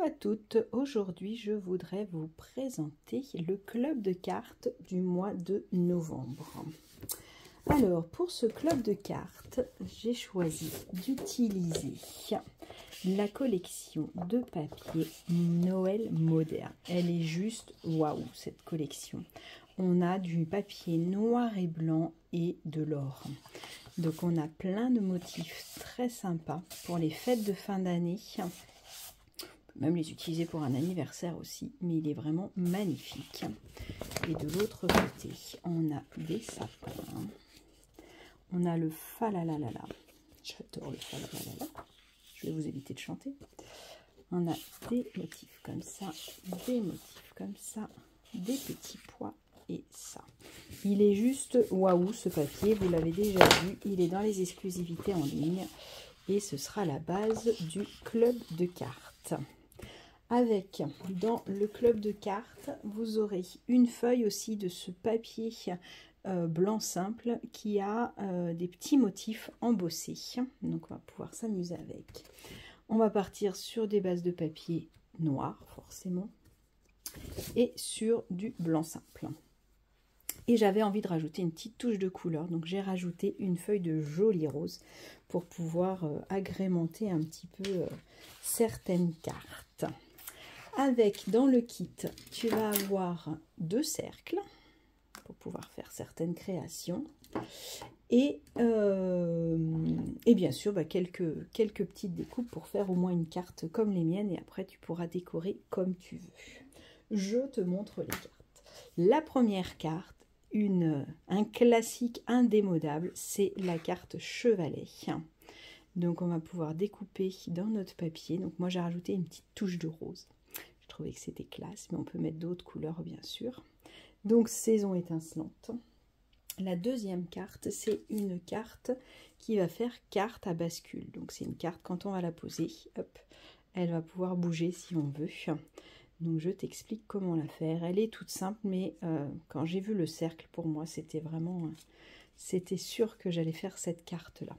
à toutes, aujourd'hui je voudrais vous présenter le club de cartes du mois de novembre. Alors pour ce club de cartes, j'ai choisi d'utiliser la collection de papier Noël moderne. Elle est juste waouh cette collection. On a du papier noir et blanc et de l'or. Donc on a plein de motifs très sympas pour les fêtes de fin d'année. Même les utiliser pour un anniversaire aussi, mais il est vraiment magnifique. Et de l'autre côté, on a des sapins. On a le falalalala. J'adore le falalalala. Je vais vous éviter de chanter. On a des motifs comme ça, des motifs comme ça, des petits pois et ça. Il est juste waouh ce papier, vous l'avez déjà vu, il est dans les exclusivités en ligne et ce sera la base du club de cartes. Avec, dans le club de cartes, vous aurez une feuille aussi de ce papier blanc simple qui a des petits motifs embossés. Donc on va pouvoir s'amuser avec. On va partir sur des bases de papier noir, forcément, et sur du blanc simple. Et j'avais envie de rajouter une petite touche de couleur, donc j'ai rajouté une feuille de joli rose pour pouvoir agrémenter un petit peu certaines cartes. Avec, dans le kit, tu vas avoir 2 cercles pour pouvoir faire certaines créations. Et bien sûr, quelques petites découpes pour faire au moins une carte comme les miennes. Et après, tu pourras décorer comme tu veux. Je te montre les cartes. La première carte, un classique indémodable, c'est la carte chevalet. Donc, on va pouvoir découper dans notre papier. Donc, moi, j'ai rajouté une petite touche de rose. Je trouvais que c'était classe, mais on peut mettre d'autres couleurs, bien sûr. Donc, saison étincelante. La deuxième carte, c'est une carte qui va faire carte à bascule. Donc, c'est une carte, quand on va la poser, hop, elle va pouvoir bouger si on veut. Donc, je t'explique comment la faire. Elle est toute simple, mais quand j'ai vu le cercle, pour moi, c'était vraiment... c'était sûr que j'allais faire cette carte-là.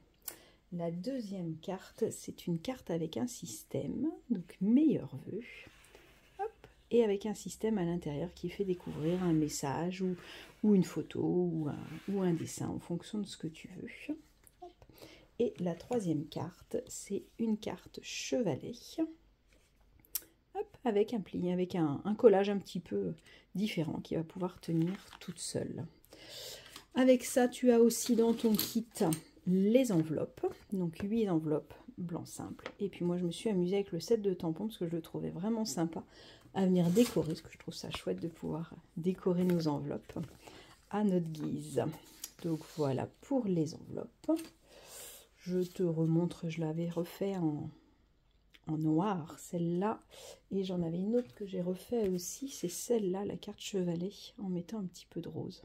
La deuxième carte, c'est une carte avec un système, donc meilleur vœu. Et avec un système à l'intérieur qui fait découvrir un message ou une photo ou un dessin en fonction de ce que tu veux. Et la troisième carte, c'est une carte chevalet. Hop, avec un pli, avec un collage un petit peu différent qui va pouvoir tenir toute seule. Avec ça, tu as aussi dans ton kit les enveloppes. Donc 8 enveloppes blanc simple. Et puis moi, je me suis amusée avec le set de tampons parce que je le trouvais vraiment sympa à venir décorer, parce que je trouve ça chouette de pouvoir décorer nos enveloppes à notre guise. Donc voilà pour les enveloppes. Je te remontre, je l'avais refait en noir, celle-là, et j'en avais une autre que j'ai refait aussi, c'est celle-là, la carte chevalet, en mettant un petit peu de rose.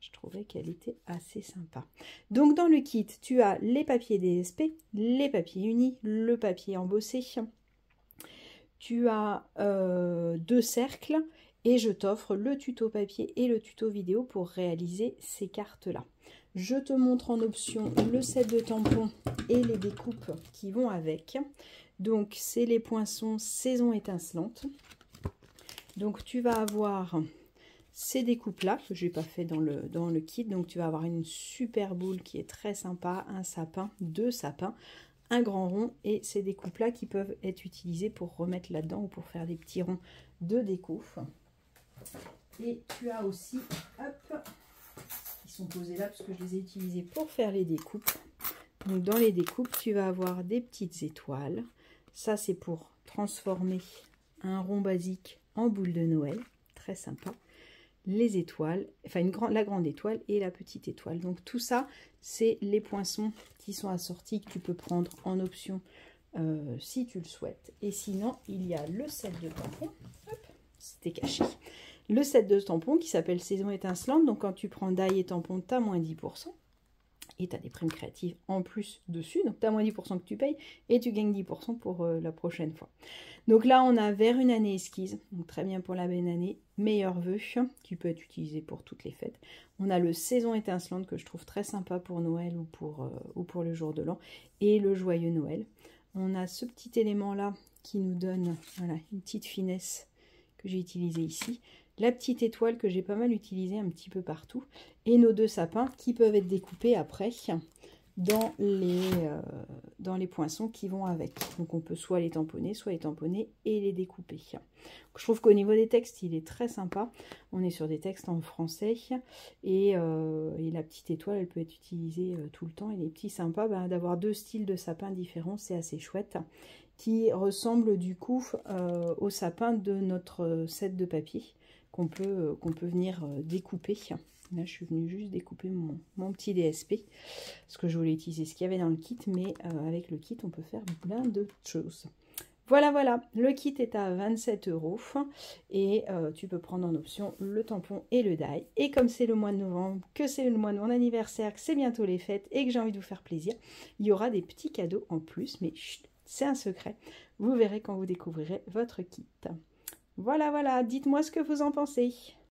Je trouvais qu'elle était assez sympa. Donc dans le kit, tu as les papiers DSP, les papiers unis, le papier embossé. Tu as 2 cercles et je t'offre le tuto papier et le tuto vidéo pour réaliser ces cartes-là. Je te montre en option le set de tampons et les découpes qui vont avec. Donc, c'est les poinçons saison étincelante. Donc, tu vas avoir ces découpes-là que je n'ai pas fait dans le kit. Donc, tu vas avoir une super boule qui est très sympa, un sapin, 2 sapins, un grand rond et ces découpes-là qui peuvent être utilisées pour remettre là-dedans ou pour faire des petits ronds de découpe. Et tu as aussi, hop, ils sont posés là parce que je les ai utilisés pour faire les découpes. Donc dans les découpes, tu vas avoir des petites étoiles. Ça, c'est pour transformer un rond basique en boule de Noël. Très sympa. Les étoiles, enfin la grande étoile et la petite étoile. Donc tout ça, c'est les poinçons qui sont assortis que tu peux prendre en option si tu le souhaites. Et sinon, il y a le set de tampons. Hop, c'était caché. Le set de tampons qui s'appelle Saison étincelante. Donc quand tu prends die et tampons, tu as moins 10%. Et tu as des primes créatives en plus dessus. Donc tu as moins 10% que tu payes et tu gagnes 10% pour la prochaine fois. Donc là, on a vers une année esquisse. Donc très bien pour la belle année. Meilleur vœu qui peut être utilisé pour toutes les fêtes. On a le Saison étincelante que je trouve très sympa pour Noël ou pour le jour de l'an. Et le Joyeux Noël. On a ce petit élément là qui nous donne voilà, une petite finesse que j'ai utilisée ici. La petite étoile que j'ai pas mal utilisée un petit peu partout. Et nos deux sapins qui peuvent être découpés après dans les poinçons qui vont avec. Donc on peut soit les tamponner et les découper. Donc, je trouve qu'au niveau des textes, il est très sympa. On est sur des textes en français et la petite étoile, elle peut être utilisée tout le temps. Il est petit sympa d'avoir deux styles de sapins différents, c'est assez chouette. Qui ressemble du coup au sapin de notre set de papier qu'on peut venir découper. Là, je suis venue juste découper mon petit DSP, parce que je voulais utiliser ce qu'il y avait dans le kit, mais avec le kit, on peut faire plein de choses. Voilà, voilà, le kit est à 27 € et tu peux prendre en option le tampon et le die. Et comme c'est le mois de novembre, que c'est le mois de mon anniversaire, que c'est bientôt les fêtes et que j'ai envie de vous faire plaisir, il y aura des petits cadeaux en plus, mais chut, c'est un secret. Vous verrez quand vous découvrirez votre kit. Voilà, voilà, dites-moi ce que vous en pensez.